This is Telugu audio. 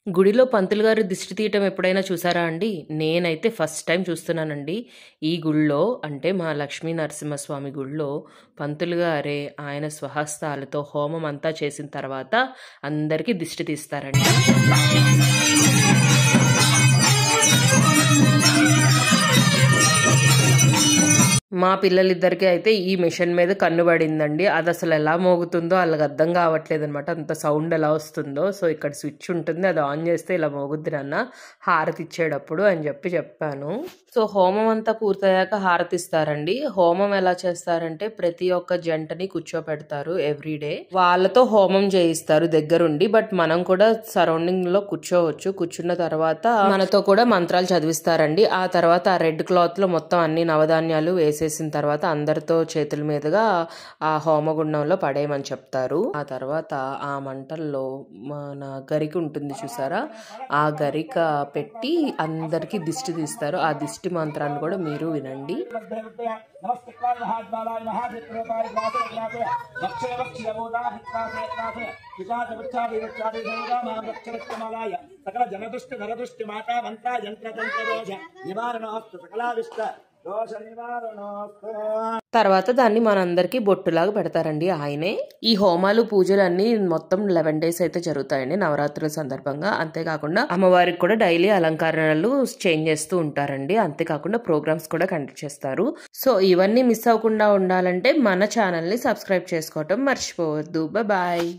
గుడిలో పంతులు గారు దిష్టి తీయటం ఎప్పుడైనా చూసారా అండి? నేనైతే ఫస్ట్ టైమ్ చూస్తున్నానండి. ఈ గుడిలో అంటే మా లక్ష్మీ నరసింహస్వామి గుడిలో పంతులు గారే ఆయన స్వహస్తాలతో హోమం అంతా చేసిన తర్వాత అందరికీ దిష్టి తీస్తారండి. మా పిల్లలిద్దరికీ అయితే ఈ మిషన్ మీద కన్ను పడిందండి. అది అసలు ఎలా మోగుతుందో వాళ్ళకి అర్థం కావట్లేదనమాట. అంత సౌండ్ ఎలా వస్తుందో. సో ఇక్కడ స్విచ్ ఉంటుంది, అది ఆన్ చేస్తే ఇలా మోగుద్ది నాన్న హారతి ఇచ్చేటప్పుడు అని చెప్పాను. సో హోమం అంతా పూర్తయ్యాక హారతి ఇస్తారండి. హోమం ఎలా చేస్తారంటే ప్రతి ఒక్క జంటని కూర్చోపెడతారు ఎవ్రీడే. వాళ్ళతో హోమం చేయిస్తారు దగ్గరుండి. బట్ మనం కూడా సరౌండింగ్ లో కూర్చోవచ్చు. కూర్చున్న తర్వాత మనతో కూడా మంత్రాలు చదివిస్తారండి. ఆ తర్వాత ఆ రెడ్ క్లాత్ లో మొత్తం అన్ని నవధాన్యాలు వేసేసిన తర్వాత అందరితో చేతుల మీదుగా ఆ హోమగుండంలో పడేయమని చెప్తారు. ఆ తర్వాత ఆ మంటల్లో మన గరిక ఉంటుంది చూసారా, ఆ గరిక పెట్టి అందరికి దిష్టి తీస్తారు. ఆ దిష్టి మంత్రాన్ని కూడా మీరు వినండి. సకల జనదృష్టి నరదృష్టి మాతా మంత్ర యంత్ర తంత్ర దోష నివారణోస్తు సకలావిష్ట దోష నివారణోస్తు. తర్వాత దాన్ని మనందరికీ బొట్టులాగా పెడతారండి ఆయనే. ఈ హోమాలు పూజలు అన్ని మొత్తం 11 days అయితే జరుగుతాయండి నవరాత్రుల సందర్భంగా. అంతేకాకుండా అమ్మవారికి కూడా డైలీ అలంకరణలు చేంజ్ చేస్తూ ఉంటారండి. అంతేకాకుండా ప్రోగ్రామ్స్ కూడా కండక్ట్ చేస్తారు. సో ఇవన్నీ మిస్ అవ్వకుండా ఉండాలంటే మన ఛానల్ని సబ్స్క్రైబ్ చేసుకోవటం మర్చిపోవద్దు. బాయ్.